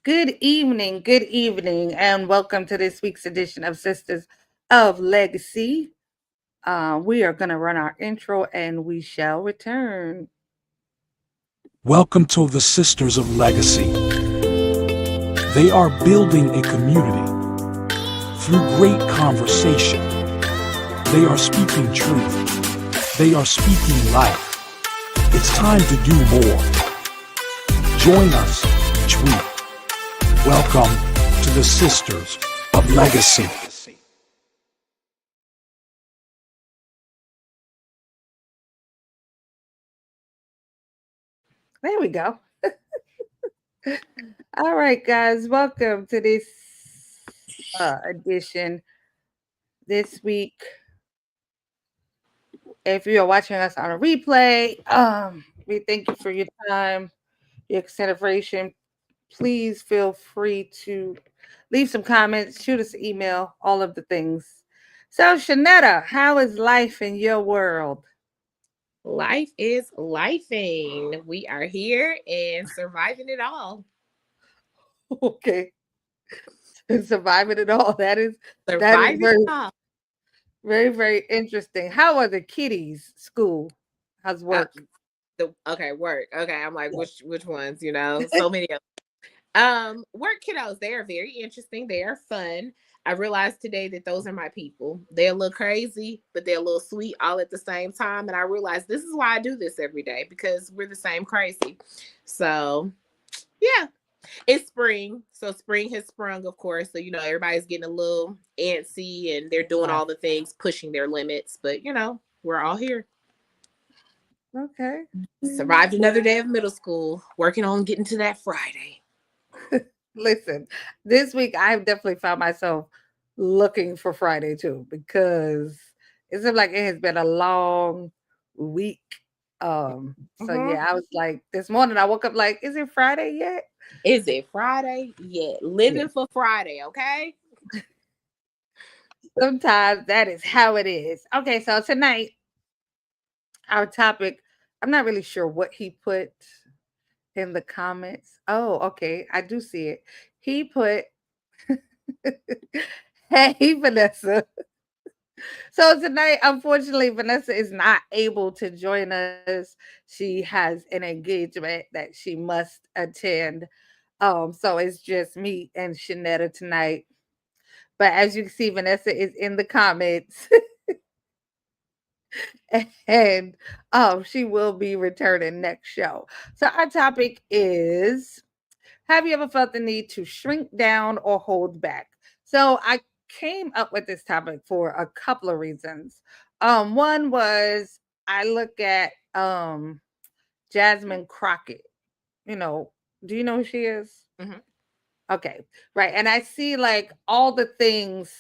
good evening, and welcome to this week's edition of Sisters of Legacy. We are going to run our intro and we shall return. Welcome to the Sisters of Legacy. They are building a community through great conversation. They are speaking truth. They are speaking life. It's time to do more. Join us each week. Welcome to the Sisters of Legacy. There we go. All right, guys, welcome to this edition this week. If you are watching us on a replay, we thank you for your time, your consideration. Please feel free to leave some comments, shoot us an email, all of the things. So, Shanetta, how is life in your world? Life is lifing. We are here and surviving it all. Okay, surviving it all. That is Surviving it very, all. very, very interesting. How are the kiddies? School? How's Uh, work? okay, work. Okay, I'm like, Yeah. which ones? So many of work kiddos. They are very interesting. They are fun. I realized today that those are my people. They're a little crazy, but they're a little sweet all at the same time. And I realized this is why I do this every day because we're the same crazy. So yeah, it's spring, so spring has sprung, of course. So everybody's getting a little antsy and they're doing Right. all the things, pushing their limits. But we're all here. Okay. Survived Well, another day of middle school, working on getting to that Friday. listen, this week I've definitely found myself looking for Friday too because it seems like it has been a long week. So Mhm. yeah, I was like this morning I woke up like, is it Friday yet? Is it Friday? Yeah, Yeah. living for Friday. Okay. Sometimes that is how it is. Okay, so tonight our topic, I'm not really sure what he put in the comments. Oh, okay, I do see it. He put hey Vanessa. So tonight, unfortunately, Vanessa is not able to join us. She has an engagement that she must attend. So it's just me and Shanetta tonight. But as you can see, Vanessa is in the comments. And she will be returning next show. So our topic is, have you ever felt the need to shrink down or hold back? So I came up with this topic for a couple of reasons. One was I look at Jasmine Crockett. You know, do you know who she is? Mhm. Okay, right. And I see like all the things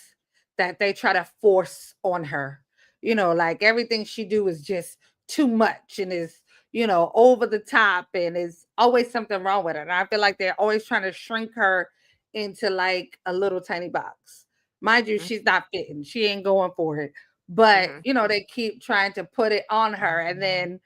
that they try to force on her. Like everything she do is just too much and is, over the top and is always something wrong with her. And I feel like they're always trying to shrink her into like a little tiny box. Mind you, she's not fitting. She ain't going for it. But, Mhm. they keep trying to put it on her. And then,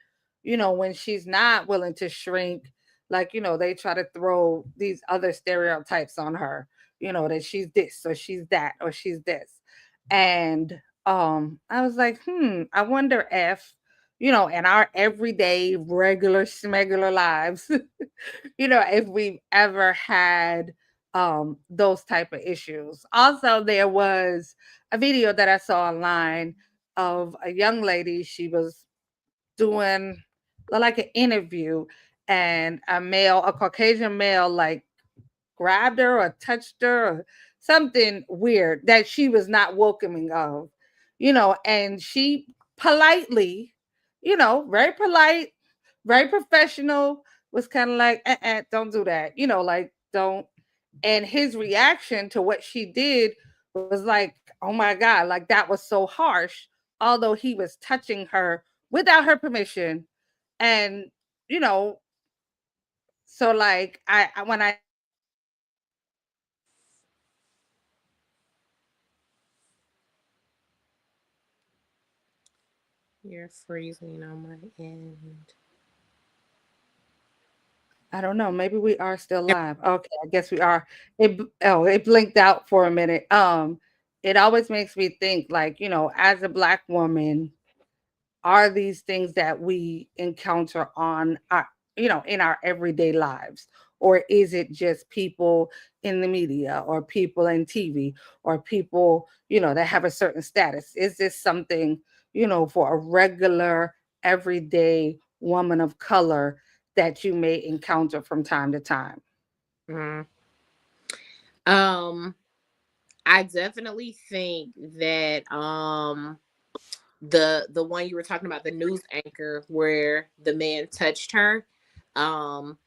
when she's not willing to shrink, like they try to throw these other stereotypes on her, that she's this or she's that or she's this. And I was like, I wonder if, in our everyday regular smegular lives, if we've ever had those type of issues. Also, there was a video that I saw online of a young lady. She was doing like an interview, and a Caucasian male, like grabbed her or touched her or something weird that she was not welcoming of, and she politely, very polite, very professional, was kind of like, don't do that, like don't. And his reaction to what she did was like, oh my God, like that was so harsh, although he was touching her without her permission. And, you know, so like when I saw that, I was like, You're freezing on my end. I don't know. Maybe we are still live. Okay, I guess we are. It blinked out for a minute. It always makes me think, like, as a Black woman, are these things that we encounter on our, in our everyday lives? Or is it just people in the media or people in TV or people, that have a certain status? Is this something, for a regular, everyday woman of color that you may encounter from time to time? Mhm. Um, I definitely think that the one you were talking about, the news anchor where the man touched her. Um,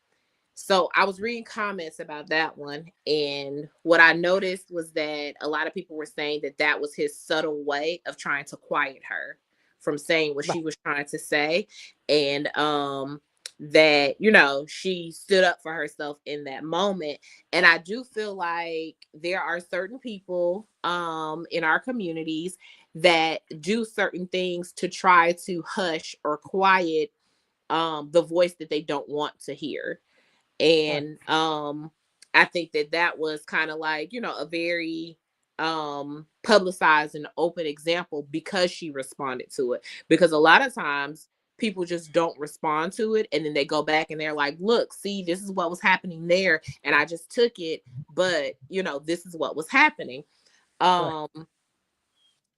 so I was reading comments about that one, and what I noticed was that a lot of people were saying that that was his subtle way of trying to quiet her from saying what Right. she was trying to say, and that she stood up for herself in that moment. And I do feel like there are certain people in our communities that do certain things to try to hush or quiet the voice that they don't want to hear. Right. And I think that that was kind of like a very publicized and open example because she responded to it. Because a lot of times people just don't respond to it, and then they go back and they're like, look, see, this is what was happening there, and I just took it, but this is what was happening. Right. um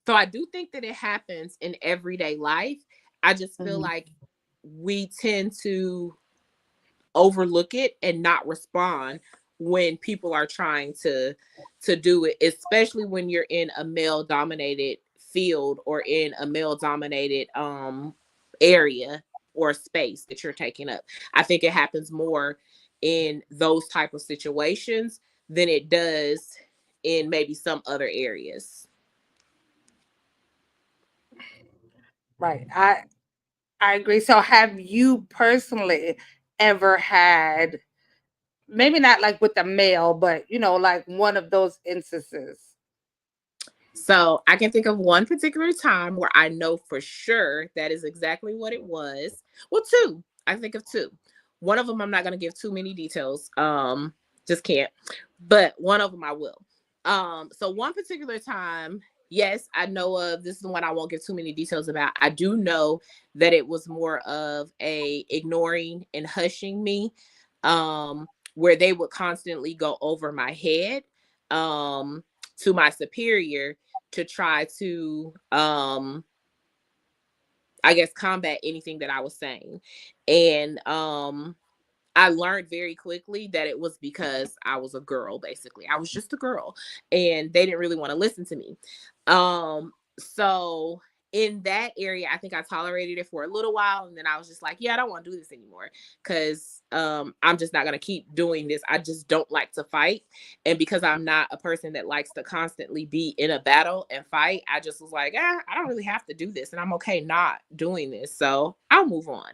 so I do think that it happens in everyday life. I just feel Mhm. like we tend to overlook it and not respond when people are trying to do it, especially when you're in a male dominated field or in a male dominated area or space that you're taking up. I think it happens more in those type of situations than it does in maybe some other areas. Right. I agree. So have you personally ever had, maybe not like with a male, but like one of those instances? So I can think of one particular time where I know for sure that is exactly what it was. Well, two. I think of two. One of them I'm not going to give too many details. Just can't. But one of them I will. So one particular time, yes, I know of. This is the one I won't give too many details about. I do know that it was more of a ignoring and hushing me, where they would constantly go over my head, to my superior, to try to I guess combat anything that I was saying. And I learned very quickly that it was because I was a girl. Basically, I was just a girl and they didn't really want to listen to me. So in that area, I think I tolerated it for a little while, and then I was just like, yeah, I don't want to do this anymore, because I'm just not going to keep doing this. I just don't like to fight, and because I'm not a person that likes to constantly be in a battle and fight, I just was like, I don't really have to do this, and I'm okay not doing this, so I'll move on.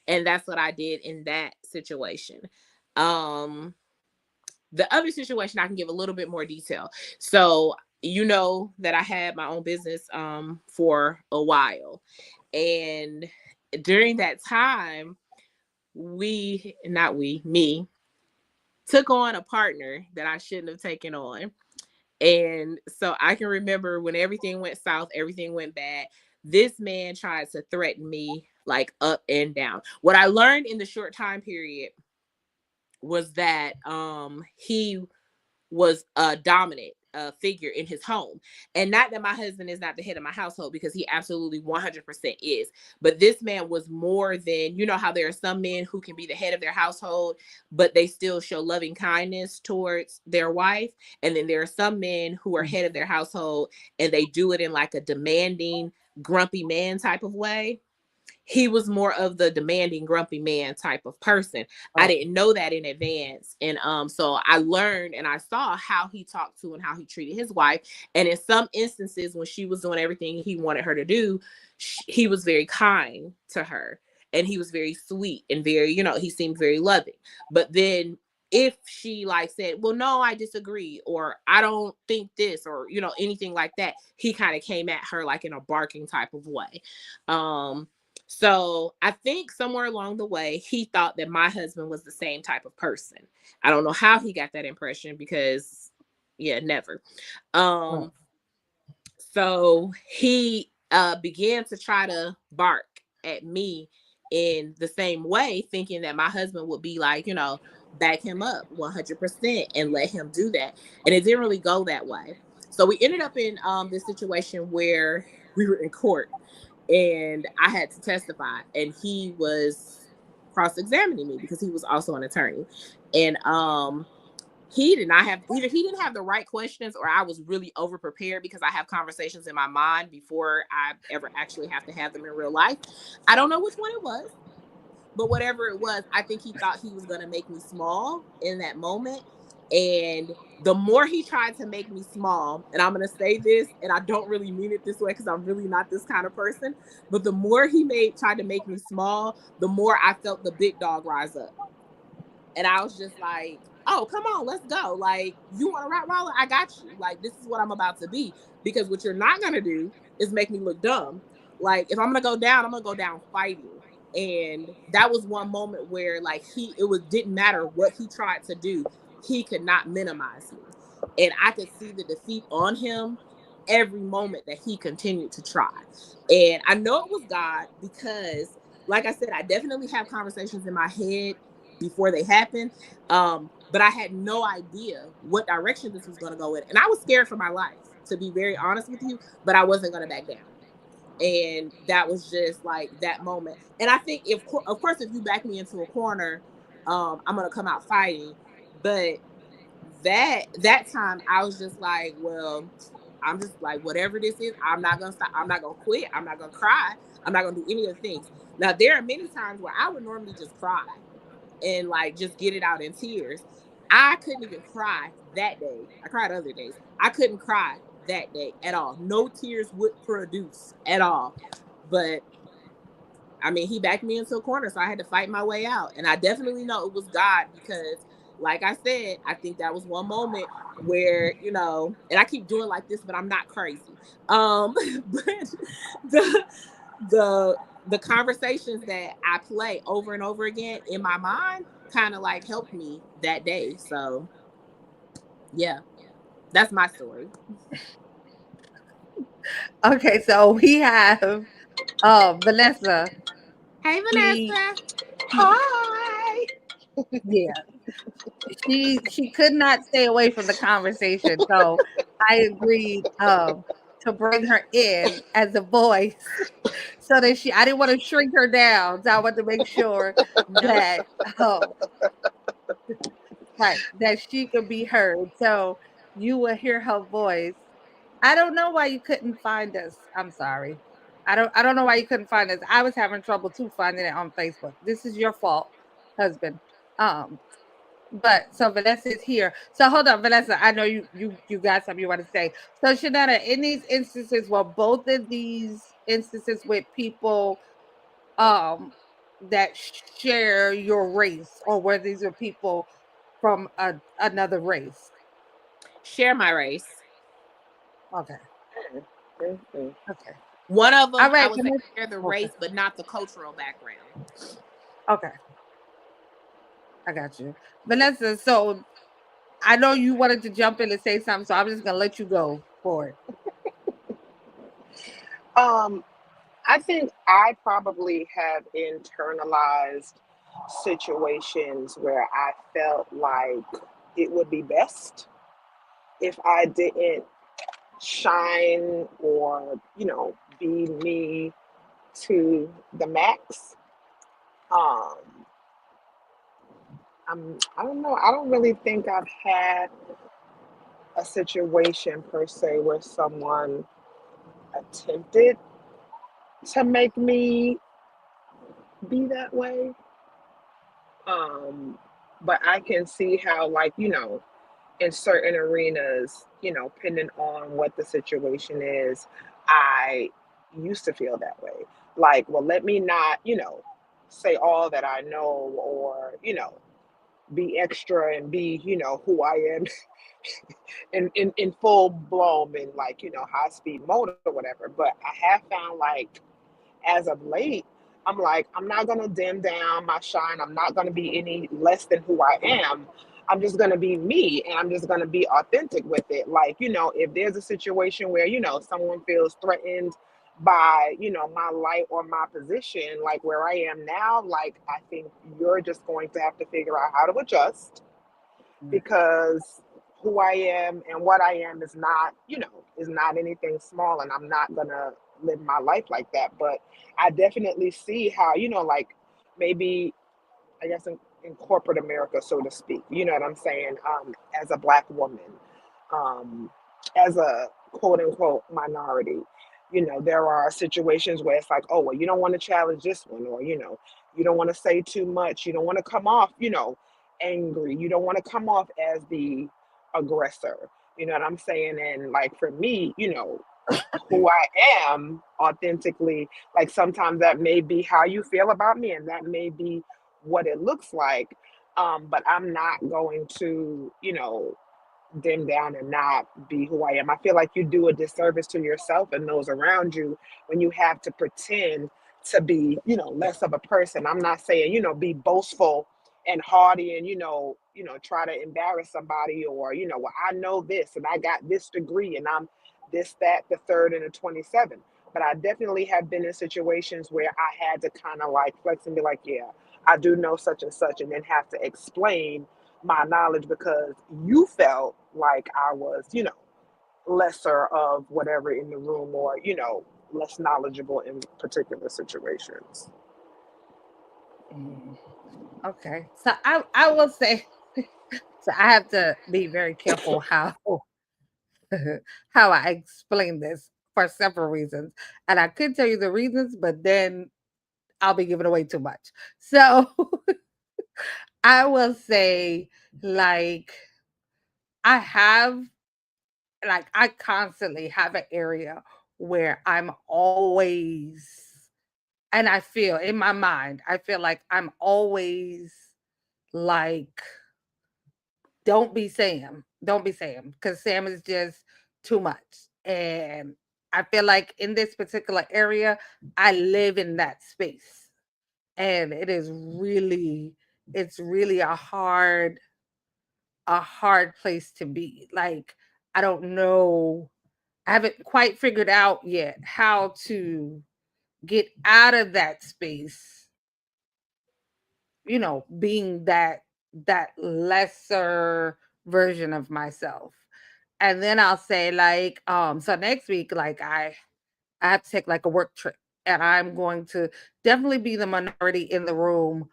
And that's what I did in that situation. um the other situation, I can give a little bit more detail. So that I had my own business for a while, and during that time, me took on a partner that I shouldn't have taken on. And so I can remember when everything went south, everything went bad. This man tried to threaten me like up and down. What I learned in the short time period was that he was a dominant figure in his home. And not that my husband is not the head of my household, because he absolutely 100% is. But this man was more than, how there are some men who can be the head of their household, but they still show loving kindness towards their wife. And then there are some men who are head of their household and they do it in like a demanding, grumpy man type of way. He was more of the demanding, grumpy man type of person. I Oh, didn't know that in advance. And so I learned and I saw how he talked to and how he treated his wife. And in some instances, when she was doing everything he wanted her to do, he was very kind to her. And he was very sweet and very, he seemed very loving. But then if she like said, well, no, I disagree, or I don't think this, or anything like that, he kind of came at her like in a barking type of way. So I think somewhere along the way, he thought that my husband was the same type of person. I don't know how he got that impression because, yeah, never. Right. Um, so he began to try to bark at me in the same way, thinking that my husband would be like, back him up 100% and let him do that. And it didn't really go that way. So we ended up in this situation where we were in court and I had to testify, and he was cross-examining me because he was also an attorney. And he did not have either he didn't have the right questions, or I was really over prepared because I have conversations in my mind before I ever actually have to have them in real life. I don't know which one it was, but whatever it was, I think he thought he was going to make me small in that moment. And the more he tried to make me small, and I'm going to say this, and I don't really mean it this way because I'm really not this kind of person, but the more he tried to make me small, the more I felt the big dog rise up. And I was just like, oh, come on, let's go. Like, you want to Rottweiler? I got you. Like, this is what I'm about to be. Because what you're not going to do is make me look dumb. Like, if I'm going to go down, I'm going to go down fighting. And that was one moment where, like, didn't matter what he tried to do, he could not minimize me. And I could see the defeat on him every moment that he continued to try. And I know it was God because, like I said, I definitely have conversations in my head before they happen. But I had no idea what direction this was going to go in. And I was scared for my life, to be very honest with you, but I wasn't going to back down. And that was just like that moment. And I think of course, if you back me into a corner, I'm going to come out fighting. But that time I was just like, well, I'm just like, whatever this is, I'm not going to stop. I'm not going to quit. I'm not going to cry. I'm not going to do any of the things. Now, there are many times where I would normally just cry and like just get it out in tears. I couldn't even cry that day. I cried other days. I couldn't cry that day at all. No tears would produce at all. But I mean, he backed me into a corner, so I had to fight my way out. And I definitely know it was God because, like I said, I think that was one moment where, and I keep doing like this, but I'm not crazy. But the conversations that I play over and over again in my mind kind of like helped me that day. So yeah, that's my story. Okay, so we have Vanessa. Hey, Vanessa. Hi. Yeah. She could not stay away from the conversation. So I agreed to bring her in as a voice so that I didn't want to shrink her down. So I wanted to make sure that right, that she could be heard. So you will hear her voice. I don't know why you couldn't find us. I'm sorry. I don't know why you couldn't find us. I was having trouble too finding it on Facebook. This is your fault, husband. But so Vanessa is here. So hold on, Vanessa. I know you got something you want to say. So Shanetta, in these instances, were both of these instances with people that share your race, or were these are people from another race? Share my race. Okay. Okay. One of them, All right, I would say share the race, but not the cultural background. Okay. I got you. Vanessa, so I know you wanted to jump in and say something, so I'm just going to let you go for it. I think I probably have internalized situations where I felt like it would be best if I didn't shine or, be me to the max. Um, I don't know. I don't really think I've had a situation per se where someone attempted to make me be that way. But I can see how, like, in certain arenas, depending on what the situation is, I used to feel that way. Like, well, let me not, say all that I know or, be extra and be, who I am in full blown and like, high speed mode or whatever. But I have found like as of late, I'm like, I'm not gonna dim down my shine. I'm not gonna be any less than who I am. I'm just gonna be me, and I'm just gonna be authentic with it. Like, if there's a situation where, someone feels threatened by, my light or my position, like where I am now, like I think you're just going to have to figure out how to adjust, because who I am and what I am is not anything small, and I'm not gonna live my life like that. But I definitely see how, like maybe, I guess, in corporate America, so to speak, you know what I'm saying? As a Black woman, um, as a quote unquote minority, there are situations where it's like, oh, well, you don't want to challenge this one, or, you don't want to say too much. You don't want to come off, angry. You don't want to come off as the aggressor. You know what I'm saying? And like for me, who I am authentically, like sometimes that may be how you feel about me, and that may be what it looks like. But I'm not going to, dim down and not be who I am. I feel like you do a disservice to yourself and those around you when you have to pretend to be, less of a person. I'm not saying, be boastful and haughty and, try to embarrass somebody, or, well, I know this and I got this degree and I'm this, that, the third, and the 27. But I definitely have been in situations where I had to kind of like flex and be like, yeah, I do know such and such, and then have to explain my knowledge because you felt like I was, lesser of whatever in the room, or, less knowledgeable in particular situations. Mm. Okay. So I will say, so I have to be very careful how how I explain this for several reasons. And I could tell you the reasons, but then I'll be giving away too much. So I will say, like, I have, like, I constantly have an area where I'm always, and I feel in my mind, I feel like I'm always like, don't be Sam. Don't be Sam, because Sam is just too much. And I feel like in this particular area, I live in that space. And it is really, it's really a hard place to be. Like, I don't know, I haven't quite figured out yet how to get out of that space, being that lesser version of myself. And then I'll say, like, so next week, like, I have to take like a work trip, and I'm going to definitely be the minority in the room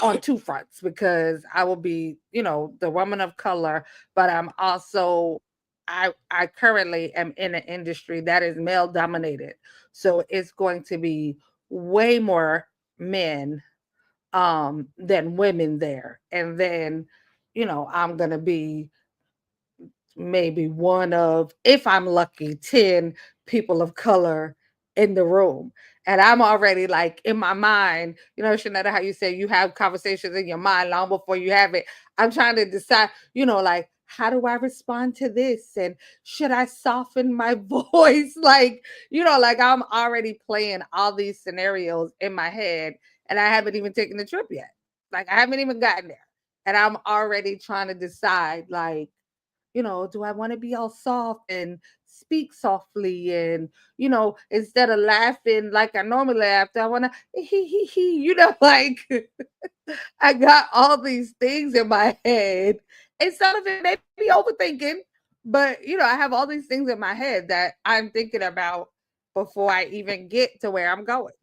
on two fronts, because I will be, the woman of color, but I'm also, I currently am in an industry that is male dominated. So it's going to be way more men than women there. And then, I'm going to be maybe one of, if I'm lucky, 10 people of color in the room. And I'm already like in my mind, Shanetta, how you say you have conversations in your mind long before you have it. I'm trying to decide, like, how do I respond to this? And should I soften my voice? Like, like I'm already playing all these scenarios in my head, and I haven't even taken the trip yet. Like, I haven't even gotten there. And I'm already trying to decide, like, do I want to be all soft and speak softly, and, instead of laughing like I normally laugh, I want to he, like, I got all these things in my head, and some of it may be overthinking, but, I have all these things in my head that I'm thinking about before I even get to where I'm going.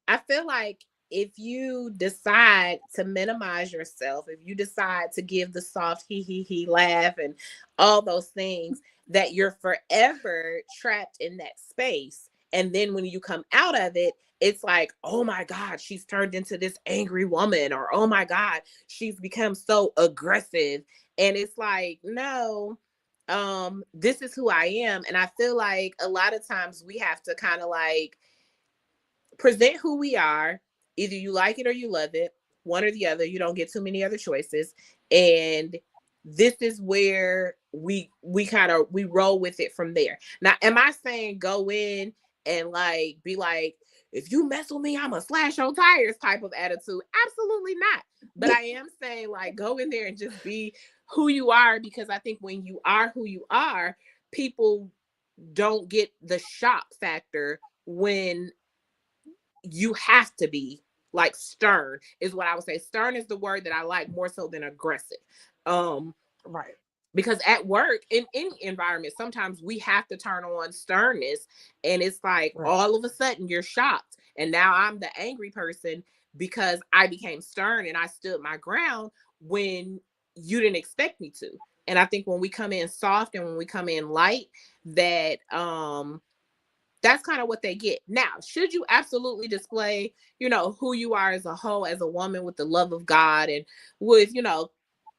I feel like if you decide to minimize yourself, if you decide to give the soft he laugh and all those things, that you're forever trapped in that space. And then when you come out of it, it's like, oh my God, she's turned into this angry woman, or oh my God, she's become so aggressive. And it's like, no, this is who I am. And I feel like a lot of times we have to kind of like present who we are. Either you like it or you love it, one or the other. You don't get too many other choices. And this is where we kind of we roll with it from there. Now, am I saying go in and like be like, if you mess with me, I'm gonna slash your tires type of attitude. Absolutely not. But I am saying, like, go in there and just be who you are, because I think when you are who you are, people don't get the shock factor when you have to be like stern, is what I would say. Stern is the word that I like more so than aggressive. Right. Because at work, in any environment, sometimes we have to turn on sternness, and it's like Right. all of a sudden you're shocked, and now I'm the angry person because I became stern and I stood my ground when you didn't expect me to. And I think when we come in soft and when we come in light, that that's kind of what they get. Now, should you absolutely display, you know, who you are as a whole, as a woman, with the love of God and with, you know,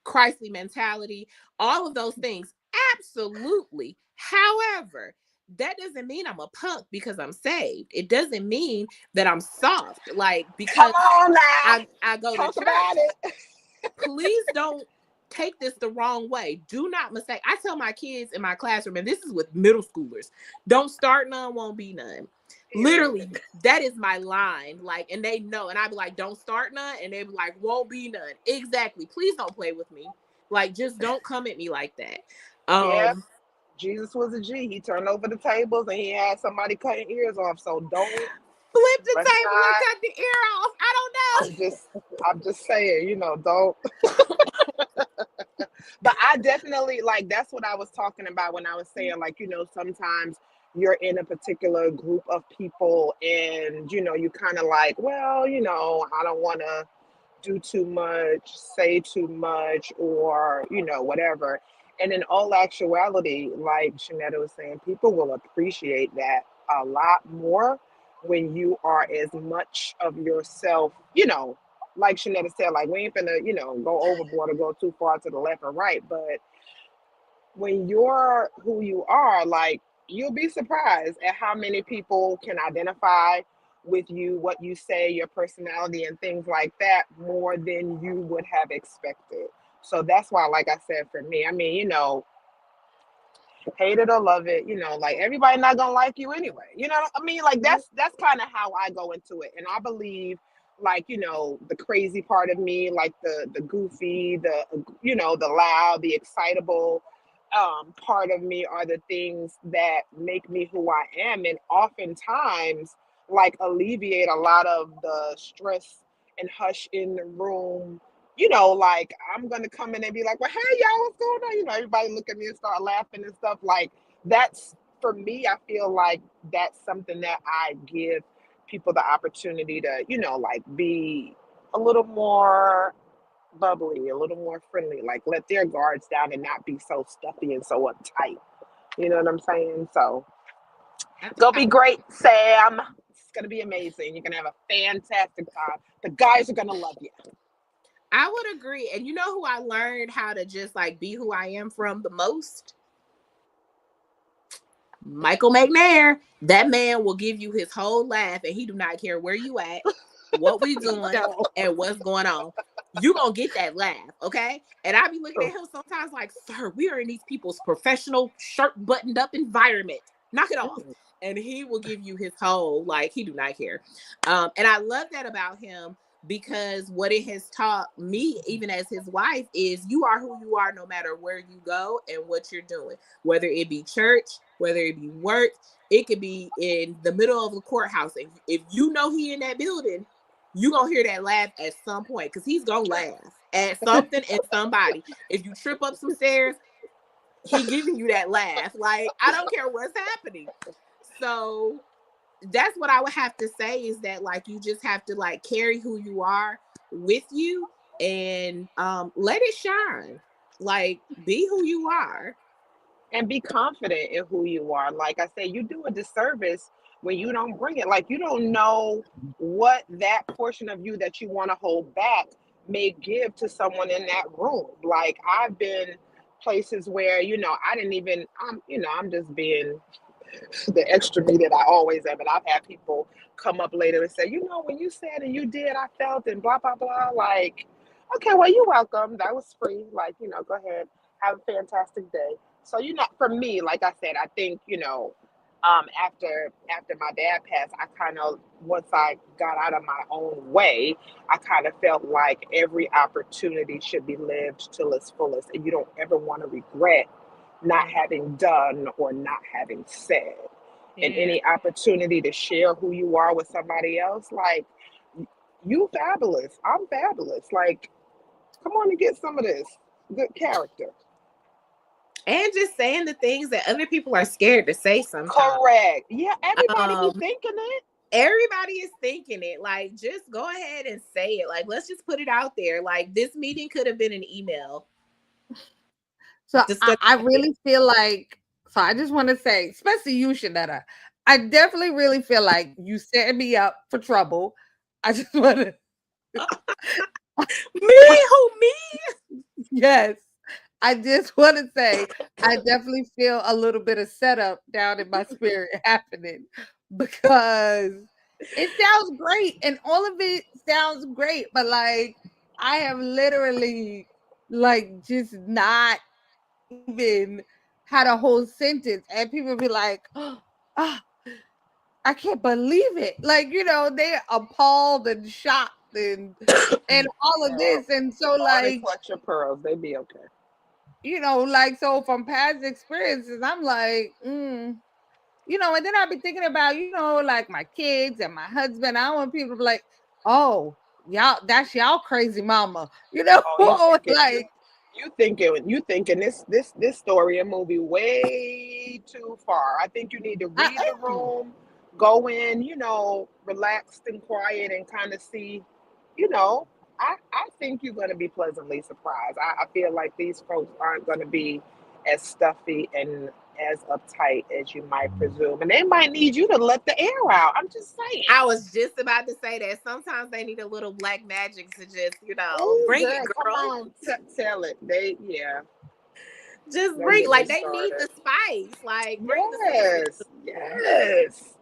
Christly mentality, all of those things? Absolutely. However, that doesn't mean I'm a punk because I'm saved. It doesn't mean that I'm soft, like, Come because on now. I go to Talk church. about it. Please don't take this the wrong way. Do not mistake. I tell my kids in my classroom, and this is with middle schoolers, don't start none, won't be none. Literally, that is my line. Like, and they know, and I be like, don't start none, and they be like, won't be none. Exactly. Please don't play with me. Like, just don't come at me like that. Yeah. Jesus was a G. He turned over the tables and he had somebody cutting ears off. So don't flip the let's table not, and cut the ear off. I don't know. I'm just saying, you know, don't. But I definitely, like, that's what I was talking about when I was saying, like, you know, sometimes you're in a particular group of people and, you know, you kind of like, well, you know, I don't want to do too much, say too much, or, you know, whatever. And in all actuality, like Shanetta was saying, people will appreciate that a lot more when you are as much of yourself, you know, like Shanetta said, like, we ain't finna, you know, go overboard or go too far to the left or right. But when you're who you are, like, you'll be surprised at how many people can identify with you, what you say, your personality, and things like that more than you would have expected. So that's why, like I said, for me, I mean, you know, hate it or love it, you know, like, everybody not gonna like you anyway. You know what I mean? Like, that's kind of how I go into it. And I believe, like, you know, the crazy part of me, like the goofy, the, you know, the loud, the excitable part of me are the things that make me who I am, and oftentimes like alleviate a lot of the stress and hush in the room. You know, like, I'm gonna come in and be like, well, hey y'all, what's going on? You know, everybody look at me and start laughing and stuff. Like, that's, for me, I feel like that's something that I give people the opportunity to, you know, like, be a little more bubbly, a little more friendly, like, let their guards down and not be so stuffy and so uptight. You know what I'm saying? So I think go be great, Sam. It's gonna be amazing. You're gonna have a fantastic time. The guys are gonna love you. I would agree. And you know who I learned how to just like be who I am from the most? Michael McNair. That man will give you his whole laugh, and he do not care where you at, what we doing, No. and what's going on. You gonna get that laugh, okay? And I be looking at him sometimes like, sir, we are in these people's professional, shirt buttoned up environment. Knock it off. And he will give you his whole, like, he do not care. And I love that about him, because what it has taught me, even as his wife, is you are who you are no matter where you go and what you're doing, whether it be church, whether it be work, it could be in the middle of the courthouse. And if you know he in that building, you gonna hear that laugh at some point, because he's gonna laugh at something and somebody. If you trip up some stairs, he giving you that laugh. Like, I don't care what's happening. So that's what I would have to say, is that, like, you just have to, like, carry who you are with you and let it shine. Like, be who you are. And be confident in who you are. Like I said, you do a disservice when you don't bring it. Like, you don't know what that portion of you that you want to hold back may give to someone in that room. Like, I've been places where, you know, I didn't even, you know, I'm just being the extra me that I always am. And I've had people come up later and say, you know, when you said and you did, I felt, and blah, blah, blah. Like, okay, well, you're welcome. That was free. Like, you know, go ahead. Have a fantastic day. So, you know, for me, like I said, I think, you know, After my dad passed, I kind of, once I got out of my own way, I kind of felt like every opportunity should be lived till its fullest, and you don't ever want to regret not having done or not having said. And Yeah. any opportunity to share who you are with somebody else, like, you fabulous, I'm fabulous. Like, come on and get some of this good character. And just saying the things that other people are scared to say sometimes. Correct. Yeah, everybody be Um, thinking it. Everybody is thinking it. Like, just go ahead and say it. Like, let's just put it out there. Like, this meeting could have been an email. So Discuss I it. really feel like, so I just want to say, especially you, Shanetta, I definitely really feel like you setting me up for trouble. I just want to, Me? yes, I just want to say, I definitely feel a little bit of setup down in my spirit happening because it sounds great and all of it sounds great, but like I have literally like just not even had a whole sentence and people be like, oh, I can't believe it. Like, they're appalled and shocked and all of Girl, this. And so Lord, like, clutch your pearls. They be okay. like so from past experiences, I'm like, and then I'll be thinking about, like my kids and my husband. I don't want people to be like, oh, y'all, that's y'all crazy mama, Oh, like you thinking this story and movie way too far. I think you need to I read the am. room, go in, relaxed and quiet, and kind of see, you know. I think you're going to be pleasantly surprised. I feel like these folks aren't going to be as stuffy and as uptight as you might presume, and they might need you to let the air out. I'm just saying. I was just about to say that sometimes they need a little black magic to just, Oh, bring it, girl, come girl. on, tell it. Yeah, Just don't bring, get me like, they need started. the spice. Like, bring the spice. Yes.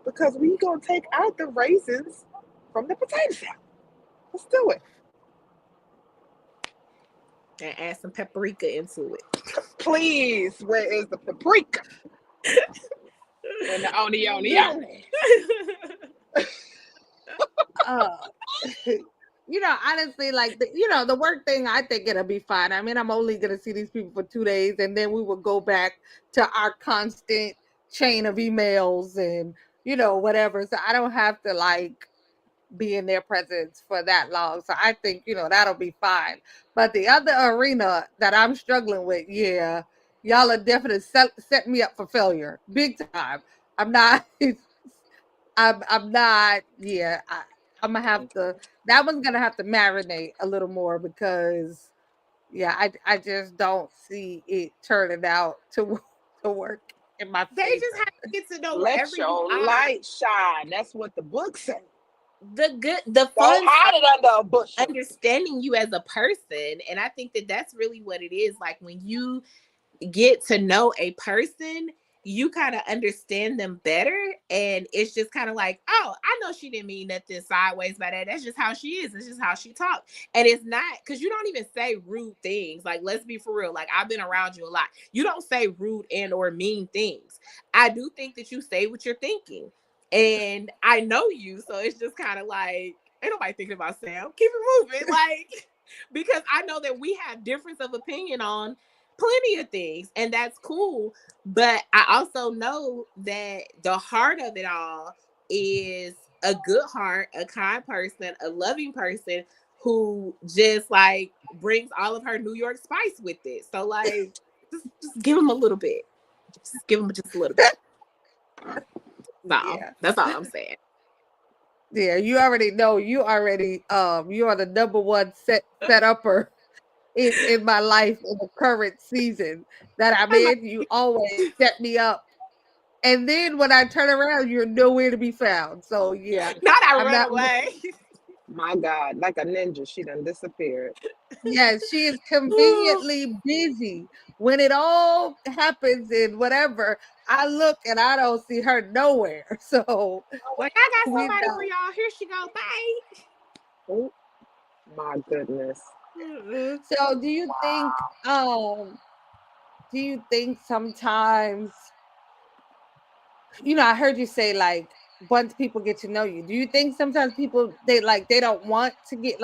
Because we gonna take out the raisins from the potato salad. Let's do it. And add some paprika into it. Please, where is the paprika? And the oni. uh honestly, like the work thing, I think it'll be fine. I mean, I'm only gonna see these people for 2 days, and then we will go back to our constant chain of emails and whatever. So I don't have to like be in their presence for that long. So I think that'll be fine. But the other arena that I'm struggling with, yeah, y'all are definitely set me up for failure, big time. I'm not. I'm not. Yeah, I'm gonna have to. That one's gonna have to marinate a little more because, yeah, I just don't see it turning out to work in my They just favor. have to get to know Let wherever you your are. light shine. That's what the book says. The Don't fun hide it under a bushel. understanding you as a person. And I think that that's really what it is. Like, when you get to know a person, you kind of understand them better. And it's just kind of like, oh, I know she didn't mean nothing sideways by that. That's just how she is. It's just how she talks. And it's not, because you don't even say rude things. Like, let's be for real. Like, I've been around you a lot. You don't say rude and or mean things. I do think that you say what you're thinking. And I know you. So it's just kind of like, ain't nobody thinking about Sam. Keep it moving. Like, because I know that we have difference of opinion on plenty of things, and that's cool. But I also know that the heart of it all is a good heart, a kind person, a loving person who just like brings all of her New York spice with it. So like, just give them a little bit. Just give them just a little bit. No, Yeah. that's all I'm saying. Yeah, you already know. You are the number one set upper in my life in the current season that I'm in. You always set me up, and then when I turn around, you're nowhere to be found. So yeah, Not I I'm run not. away. My God, like a ninja, she done disappeared. Yes, she is conveniently busy. When it all happens and whatever, I look and I don't see her nowhere. So Like, I got we somebody for know. y'all. Here she go. Bye. Oh, my goodness. So do you think sometimes I heard you say like once people get to know you, do you think sometimes people they don't want to get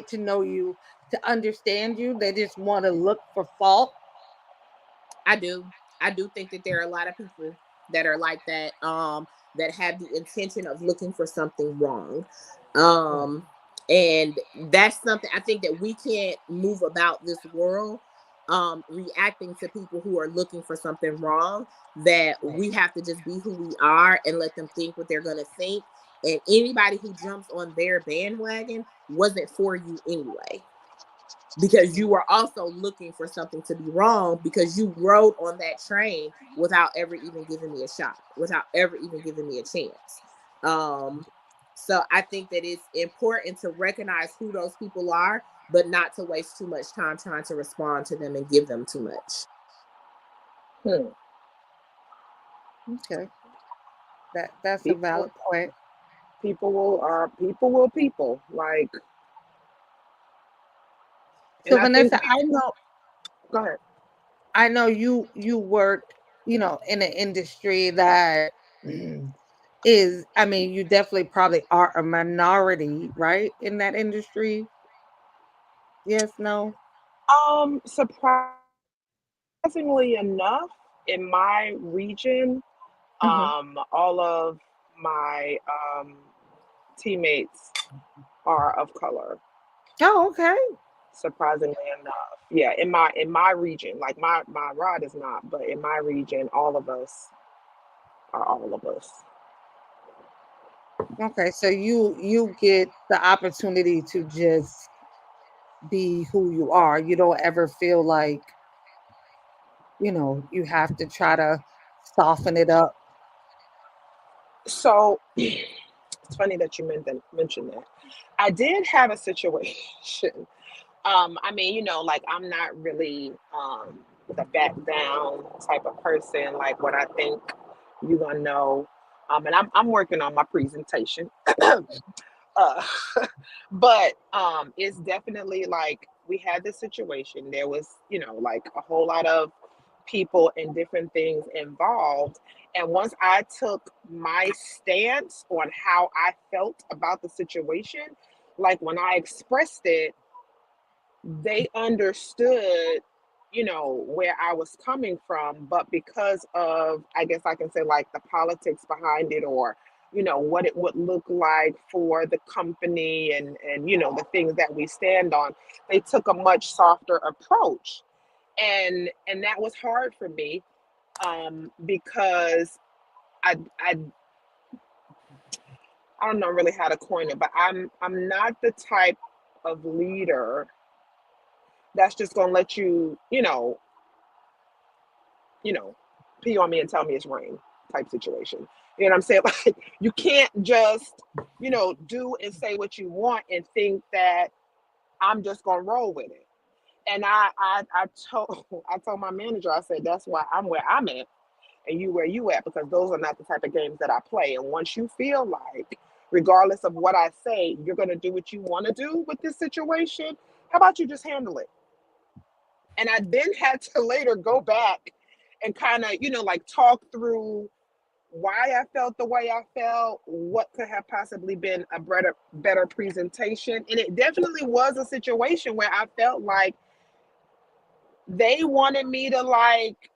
to know you to understand you? They just want to look for fault. I do. I do think that there are a lot of people that are like that, that have the intention of looking for something wrong. Right. Um, and that's something I think that we can't move about this world, reacting to people who are looking for something wrong, that Right. we have to just be who we are and let them think what they're going to think. And anybody who jumps on their bandwagon wasn't for you anyway, because you were also looking for something to be wrong, because you rode on that train without ever even giving me a shot, without ever even giving me a chance. um so I think that it's important to recognize who those people are, but not to waste too much time trying to respond to them and give them too much. Hmm. Okay. That's a People, valid point. people will like, and So I think Vanessa, we go ahead. I know you work, in an industry that is, I mean, you definitely probably are a minority, right? In that industry. Yes, no. Surprisingly enough, in my region, Hmm. all of my teammates are of color. Oh, okay. Surprisingly enough, yeah, in my region, like my rod is not, but in my region, all of us are all of us. Okay. So you get the opportunity to just be who you are. You don't ever feel like, you have to try to soften it up. So it's funny that you mentioned that. I did have a situation. I mean, like I'm not really the back down type of person. Like what I think you're gonna know. And I'm working on my presentation. uh, but it's definitely like we had this situation. There was, like a whole lot of people and different things involved. And once I took my stance on how I felt about the situation, like when I expressed it, they understood, where I was coming from. But because of, I guess I can say, like the politics behind it, or what it would look like for the company, and the things that we stand on, they took a much softer approach. And that was hard for me, because I I don't know really how to coin it, but I'm not the type of leader that's just gonna let you know, pee on me and tell me it's rain type situation. You know what I'm saying? Like you can't just, do and say what you want and think that I'm just gonna roll with it. And I told I told my manager, I said that's why I'm where I'm at and you where you at, because those are not the type of games that I play. And once you feel like, regardless of what I say, you're gonna do what you want to do with this situation, how about you just handle it? And I then had to later go back and kind of, like talk through why I felt the way I felt, what could have possibly been a better presentation. And it definitely was a situation where I felt like they wanted me to like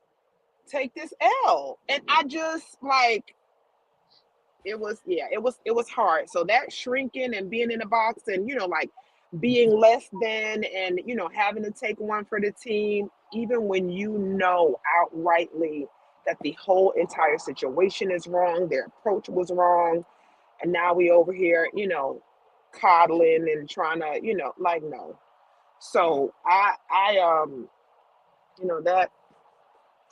take this L. And I just like, it was, yeah, it was hard. So that shrinking and being in a box and like being less than, and having to take one for the team, even when outrightly that the whole entire situation is wrong, their approach was wrong, and now we over here, coddling and trying to, like, no. So that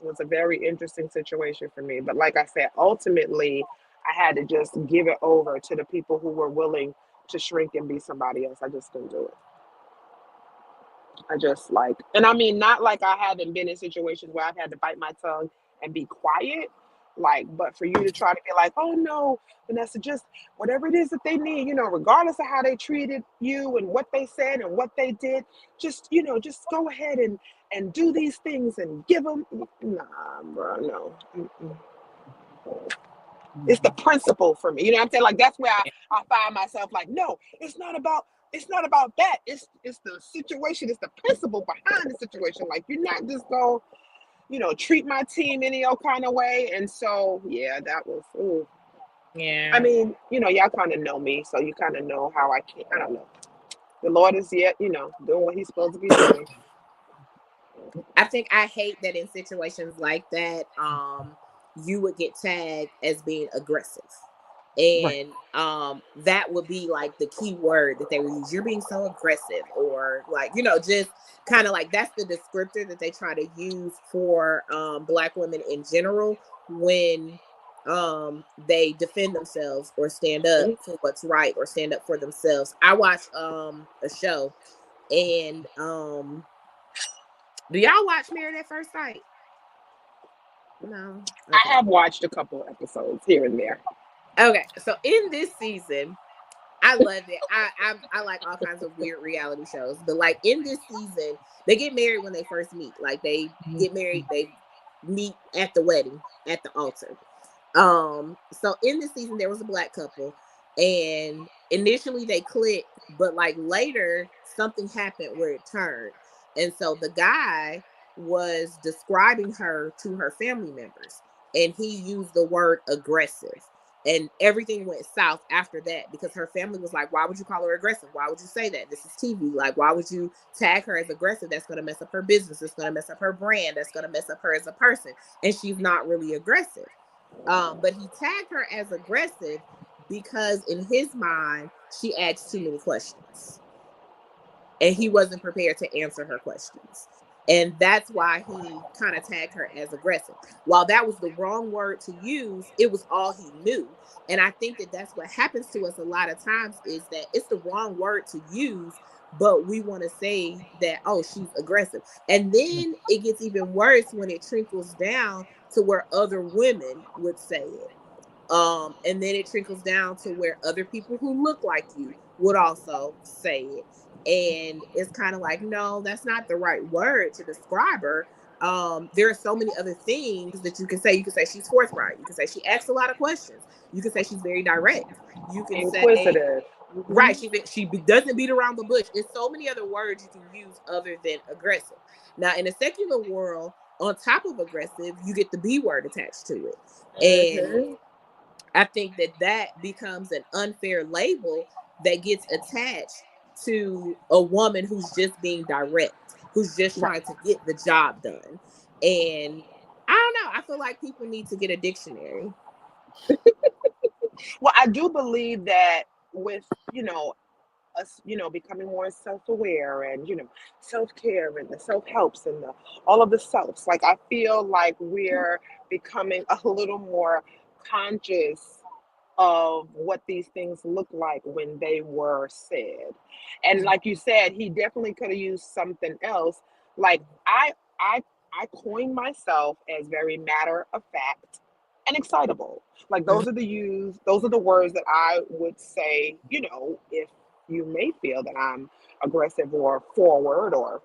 was a very interesting situation for me. But like I said, ultimately, I had to just give it over to the people who were willing to shrink and be somebody else. I just couldn't do it. I just like, and I mean, not like I haven't been in situations where I've had to bite my tongue and be quiet. Like, but for you to try to be like, oh no, Vanessa, just whatever it is that they need, regardless of how they treated you and what they said and what they did, just go ahead and do these things and give them. Nah, bro, no. Mm-mm. It's the principle for me. You know what I'm saying? Like that's where I find myself like, no, it's not about that. It's the situation, it's the principle behind the situation. Like you're not just gonna, treat my team any old kind of way. And so yeah, that was ooh. Yeah. I mean, y'all kind of know me, so you kind of know how I don't know. The Lord is yet, doing what he's supposed to be doing. I think I hate that in situations like that, you would get tagged as being aggressive. Right. And that would be like the key word that they would use. You're being so aggressive, or like, just kind of like that's the descriptor that they try to use for Black women in general when they defend themselves or stand up Mhm. for what's right or stand up for themselves. I watched a show, and do y'all watch Married at First Sight? No. I Okay. have watched a couple episodes here and there. Okay. So in this season, I love it. I like all kinds of weird reality shows, but like in this season, they get married when they first meet. Like they get married, they meet at the wedding, at the altar. So in this season, there was a Black couple, and initially they clicked, but like later something happened where it turned, and so the guy was describing her to her family members, and he used the word aggressive. And everything went south after that because her family was like, why would you call her aggressive? Why would you say that? This is TV. Like, why would you tag her as aggressive? That's going to mess up her business. It's going to mess up her brand. That's going to mess up her as a person. And she's not really aggressive. But he tagged her as aggressive because in his mind, she asked too many questions. And he wasn't prepared to answer her questions. And that's why he kind of tagged her as aggressive. While that was the wrong word to use, it was all he knew. And I think that that's what happens to us a lot of times is that it's the wrong word to use, but we want to say that, oh, she's aggressive. And then it gets even worse when it trickles down to where other women would say it. And then it trickles down to where other people who look like you would also say it. And it's kind of like, no, that's not the right word to describe her. There are so many other things that you can say. You can say she's forthright. You can say she asks a lot of questions. You can say she's very direct. You can say, Inquisitive. right, she doesn't beat around the bush. There's so many other words you can use other than aggressive. Now, in a secular world, on top of aggressive, you get the B word attached to it. And Mhm. I think that becomes an unfair label that gets attached to a woman who's just being direct, who's just Right. trying to get the job done. And I don't know. I feel like people need to get a dictionary. Well, I do believe that with, us, becoming more self-aware and, self-care and the self-helps and all of the selves, like I feel like we're becoming a little more conscious of what these things look like when they were said. And like you said, he definitely could have used something else. Like I coined myself as very matter of fact and excitable. Like those are the words that I would say, if you may feel that I'm aggressive or forward or,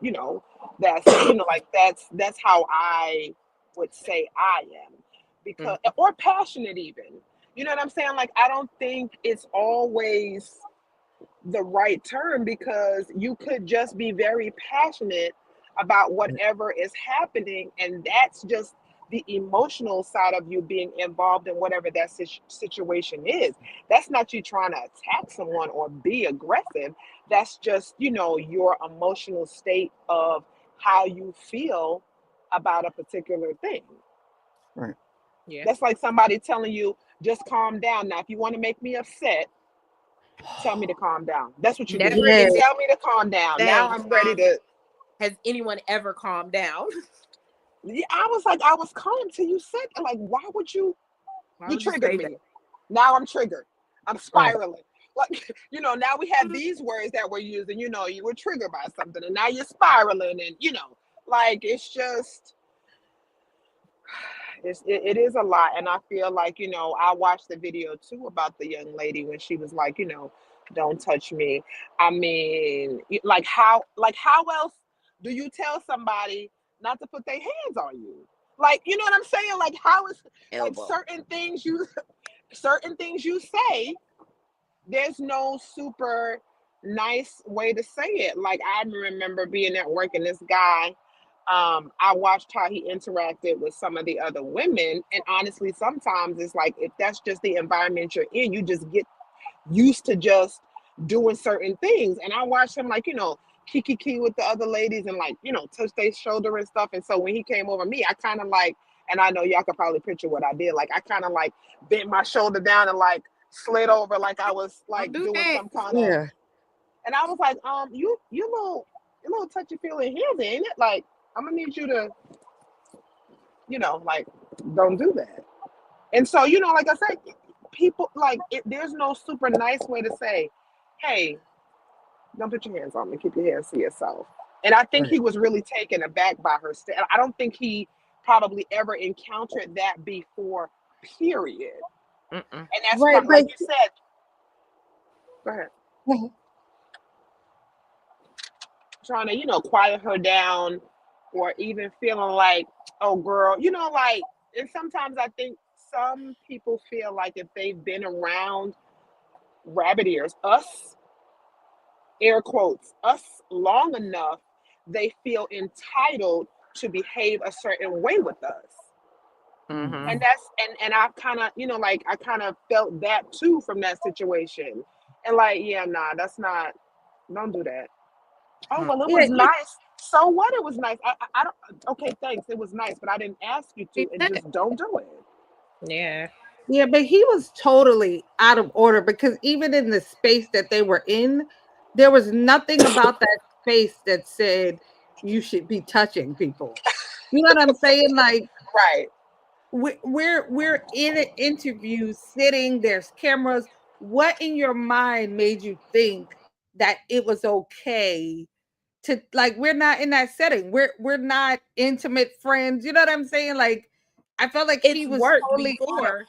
that's, like that's how I would say I am. Because Mhm. or passionate even. You know what I'm saying? Like, I don't think it's always the right term because you could just be very passionate about whatever is happening. And that's just the emotional side of you being involved in whatever that situation is. That's not you trying to attack someone or be aggressive. That's just, your emotional state of how you feel about a particular thing. Right. Yeah. That's like somebody telling you, just calm down. Now, if you want to make me upset, tell me to calm down. That's what you do. Never Yeah. in this Tell me to calm down. Now day I'm ready to. has anyone ever calmed down. Yeah, I was like, I was calm till you said, like, why would you? Why You would you triggered say that? me. Now I'm triggered. I'm Right. spiraling. Like, now we have these words that we're using, you were triggered by something and now you're spiraling and, like, it's just, it is a lot. And I feel like, I watched the video too about the young lady when she was like, don't touch me. I mean, like how else do you tell somebody not to put their hands on you? Like, you know what I'm saying? Like, how is like Elbow. certain things you say, there's no super nice way to say it. Like, I remember being at work and this guy, I watched how he interacted with some of the other women. And honestly, sometimes it's like if that's just the environment you're in, you just get used to just doing certain things. And I watched him, like, kiki with the other ladies and, like, touch their shoulder and stuff. And so when he came over me, I kind of like, and I know y'all could probably picture what I did. Like, I kind of like bent my shoulder down and like slid over like I was like Don't do doing that. some kind of, Yeah. and I was like, you little touchy feely hands, ain't it? Like, I'm gonna need you to, like, don't do that. And so, like I said, people like there's no super nice way to say, hey, don't put your hands on me, keep your hands to yourself. And I think Right. he was really taken aback by her. I don't think he probably ever encountered that before, period. Mm-mm. And that's Right. like you said. Go ahead. But Trying to, quiet her down, or even feeling like, oh girl, like, and sometimes I think some people feel like if they've been around rabbit ears, us, air quotes, us long enough, they feel entitled to behave a certain way with us. Mm-hmm. And that's and I kind of, like, I kind of felt that too from that situation. And like, yeah, nah, that's not, don't do that. Oh, well, it yeah, was nice. So what? It was nice. I don't. Okay, thanks. It was nice, but I didn't ask you to, and just don't do it. Yeah. yeah, but he was totally out of order because even in the space that they were in, there was nothing about that space that said you should be touching people. You know what I'm saying? Like Right. we're in an interview sitting, there's cameras. What in your mind made you think that it was okay to, like, we're not in that setting. We're not intimate friends. You know what I'm saying? Like I felt like he It's was worked totally out of, before.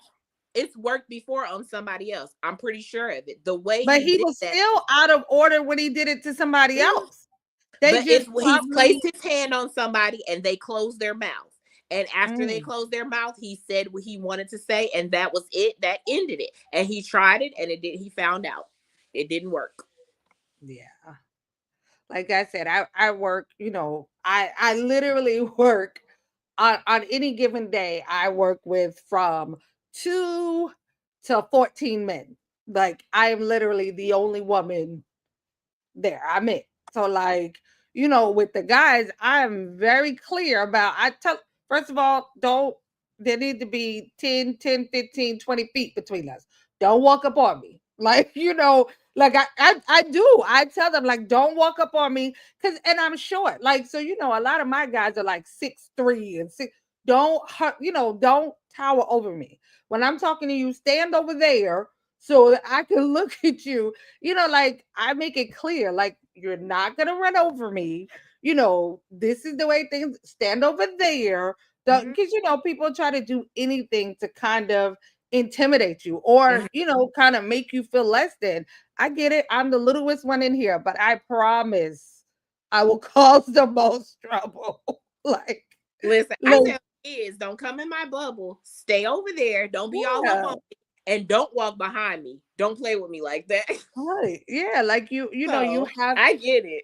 It's worked before on somebody else. I'm pretty sure of it. The way but he he did was that. still out of order when he did it to somebody Mm, else. They But it's just he's probably placed his hand on somebody and they closed their mouth. And after they mm, closed their mouth, he said what he wanted to say, and that was it. That ended it. And he tried it, and it did. He found out it didn't work. yeah. Like I said, I work, I literally work on any given day. I work with from 2 to 14 men. Like I am literally the only woman there. I'm it. So like, with the guys, I'm very clear about, I tell, first of all, don't, there need to be 10, 15, 20 feet between us. Don't walk up on me. Like, like I do. I tell them, like, don't walk up on me and I'm short. Like, so a lot of my guys are like 6'3" and 6. Don't hurt, don't tower over me. When I'm talking to you, stand over there so that I can look at you. Like I make it clear, like you're not gonna run over me. This is the way things stand over there. Mhm. Because people try to do anything to kind of intimidate you or Mhm. kind of make you feel less than. I get it. I'm the littlest one in here, but I promise I will cause the most trouble. like, Listen, I like, tell kids, don't come in my bubble. Stay over there. Don't be all up yeah. on me, and don't walk behind me. Don't play with me like that. Right. Yeah, like you So have I get it.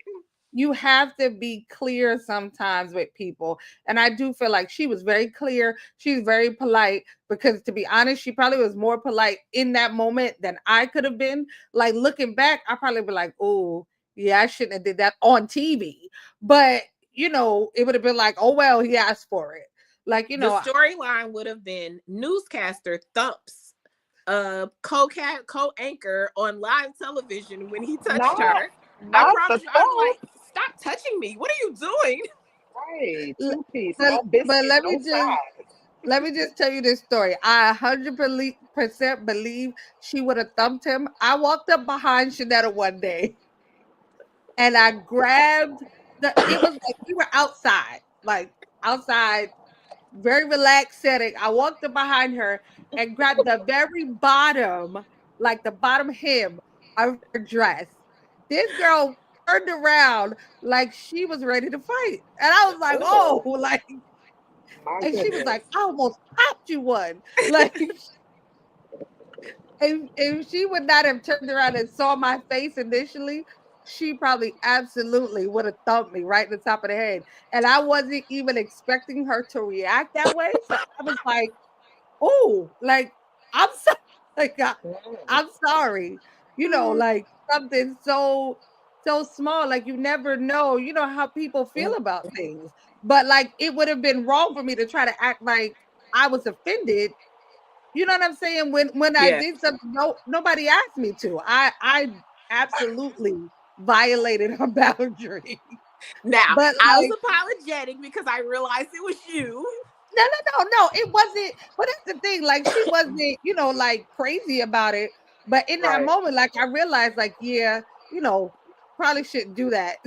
you have to be clear sometimes with people. And I do feel like she was very clear. She's very polite because, to be honest, she probably was more polite in that moment than I could have been. Like looking back, I probably be like, oh, yeah, I shouldn't have did that on TV. But, it would have been like, oh, well, he asked for it. Like, The storyline would have been newscaster thumps co-anchor on live television when he touched Not, her. I not the promise you, I was thumb. like, stop touching me. What are you doing? Right. l- 2 piece. but, No but biscuits. No sides. let me just tell you this story. I 100% believe she would have thumped him. I walked up behind Shanetta one day and I grabbed it was like we were outside, very relaxed setting. I walked up behind her and grabbed the very bottom, like the bottom hem of her dress. This girl turned around like she was ready to fight. And I was like, Oh, oh, like My And she was goodness. like, I almost popped you one. Like, if she would not have turned around and saw my face initially, she probably absolutely would have thumped me right in the top of the head. And I wasn't even expecting her to react that way. So I was like, oh, like, I'm sorry. Like, Mm. I'm sorry. Like something so small. Like you never know, how people feel about things. But like it would have been wrong for me to try to act like I was offended. You know what I'm saying? When I Yeah. did something, nobody asked me to. I absolutely violated her boundary. Now, But I was like, apologetic because I realized it was you. no, it wasn't. But that's the thing. Like she wasn't, like crazy about it. But in that Right. moment, like I realized, like, yeah, probably shouldn't do that.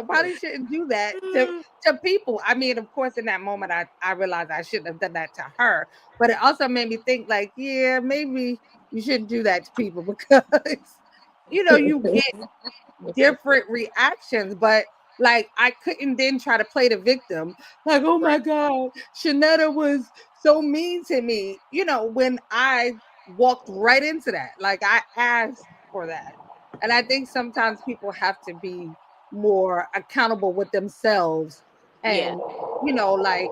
Probably shouldn't do that Mm, to people. I mean, of course, in that moment, I realized I shouldn't have done that to her. But it also made me think, like, yeah, maybe you shouldn't do that to people because you get different reactions, but like I couldn't then try to play the victim, like, oh my right. God, Shanetta was so mean to me, when I walked right into that. Like I asked for that. And I think sometimes people have to be more accountable with themselves Yeah. and, like,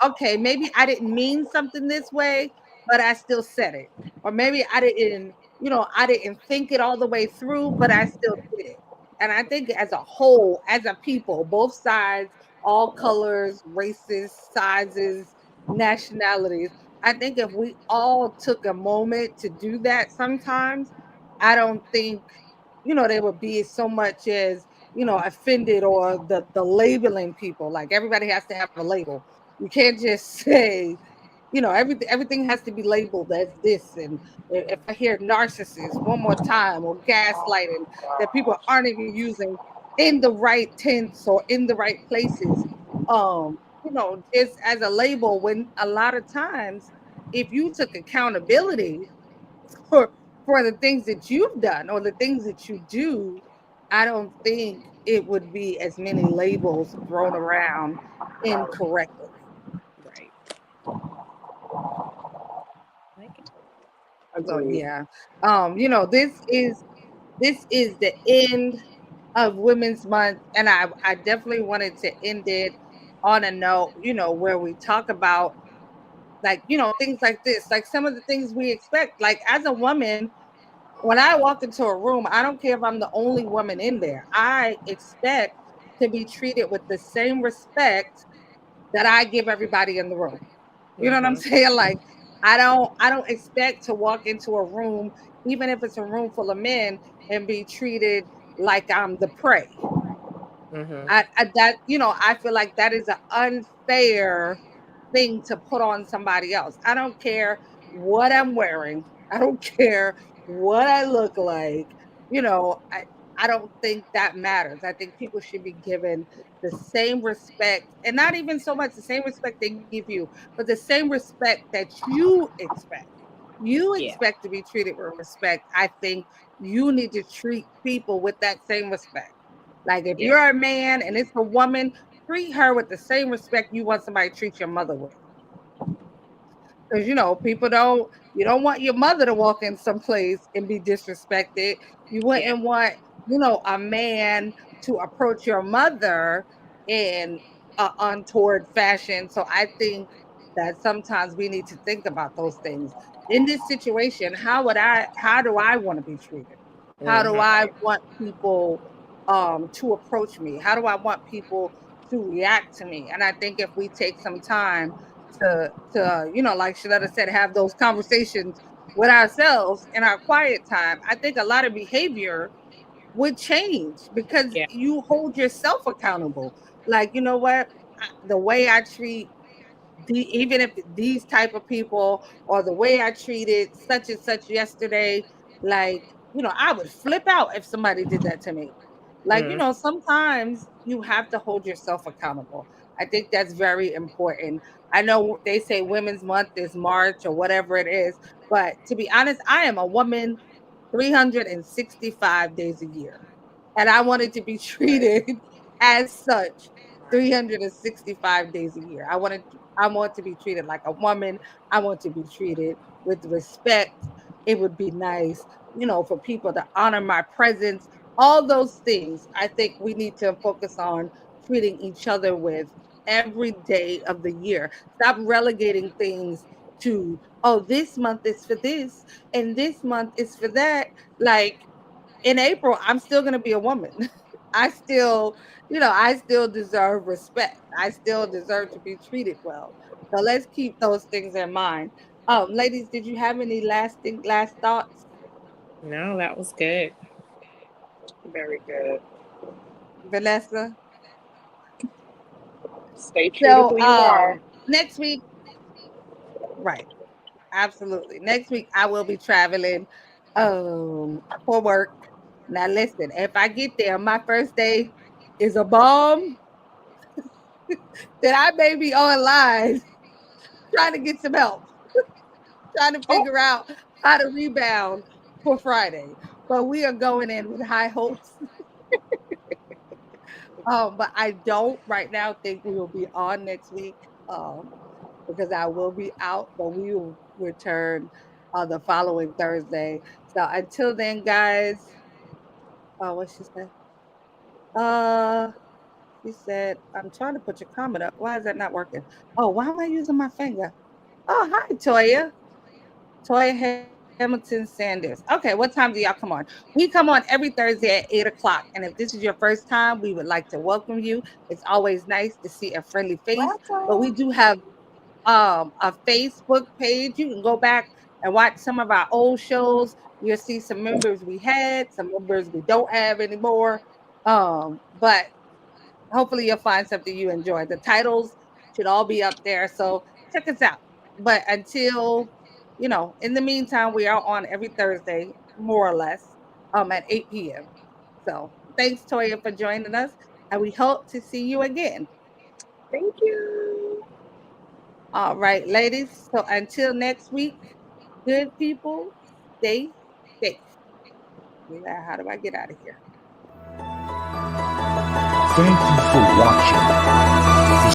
okay, maybe I didn't mean something this way, but I still said it. Or maybe I didn't think it all the way through, but I still did it. And I think as a whole, as a people, both sides, all colors, races, sizes, nationalities, I think if we all took a moment to do that sometimes, I don't think, there would be so much as, offended or the labeling people. Like everybody has to have a label. You can't just say, everything has to be labeled as this. And if I hear narcissist one more time or gaslighting that people aren't even using in the right tense or in the right places, just as a label, when a lot of times if you took accountability for the things that you've done or the things that you do, I don't think it would be as many labels thrown around incorrectly. Right. Like it. So Agreed. yeah, this is the end of Women's Month, and I definitely wanted to end it on a note, where we talk about, like, things like this, like some of the things we expect. Like as a woman, when I walk into a room, I don't care if I'm the only woman in there. I expect to be treated with the same respect that I give everybody in the room. You know what I'm Mm-hmm. saying? Like I don't expect to walk into a room, even if it's a room full of men, and be treated like I'm the prey. Mm-hmm. I feel like that is an unfair thing to put on somebody else. I don't care what I'm wearing. I don't care what I look like. I don't think that matters. I think people should be given the same respect, and not even so much the same respect they give you, but the same respect that you expect. You Yeah. expect to be treated with respect. I think you need to treat people with that same respect. Like if Yeah. you're a man and it's a woman, treat her with the same respect you want somebody to treat your mother with. Because people you don't want your mother to walk in someplace and be disrespected. You Yeah. wouldn't want, a man to approach your mother in a untoward fashion. So I think that sometimes we need to think about those things. In this situation, how do I want to be treated? How do Mm-hmm. I want people to approach me? How do I want people to react to me? And I think if we take some time to like Shaletta said, have those conversations with ourselves in our quiet time, I think a lot of behavior would change because Yeah. you hold yourself accountable. Like, you know what? The way I treat even if these type of people, or the way I treated such and such yesterday, like, I would flip out if somebody did that to me. Like, Mm-hmm. sometimes you have to hold yourself accountable. I think that's very important. I know they say Women's Month is March or whatever it is, but to be honest, I am a woman 365 days a year. And I wanted to be Right. treated as such 365 days a year. I want to be treated like a woman. I want to be treated with respect. It would be nice, for people to honor my presence. All those things I think we need to focus on treating each other with every day of the year. Stop relegating things to, oh, this month is for this and this month is for that. Like in April, I'm still going to be a woman. I still, I still deserve respect. I still deserve to be treated well. So let's keep those things in mind. Ladies, did you have any last thoughts? No, that was good. Very good. Vanessa? Stay true to So who you are. next week, right. Absolutely. Next week I will be traveling for work. Now listen, if I get there, my first day is a bomb, then I may be online trying to get some help, trying to Oh, figure out how to rebound for Friday. But we are going in with high hopes. But I don't right now think we will be on next week. Because I will be out, but we will return the following Thursday. So until then, guys, what she said? Uh, she said, I'm trying to put your comment up. Why is that not working? Oh, why am I using my finger? Oh, hi, Toya. Toya Hamilton Sanders. Okay, what time do y'all come on? We come on every Thursday at 8 o'clock. And if this is your first time, we would like to welcome you. It's always nice to see a friendly face, but we welcome. do have a Facebook page. You can go back and watch some of our old shows. You'll see some members we had, some members we don't have anymore. But hopefully you'll find something you enjoy. The titles should all be up there. So check us out. But until, in the meantime, we are on every Thursday, more or less, at 8 p.m. So thanks, Toya, for joining us. And we hope to see you again. Thank you. All right, ladies. So until next week, good people, stay safe. How do I get out of here? Thank you for watching.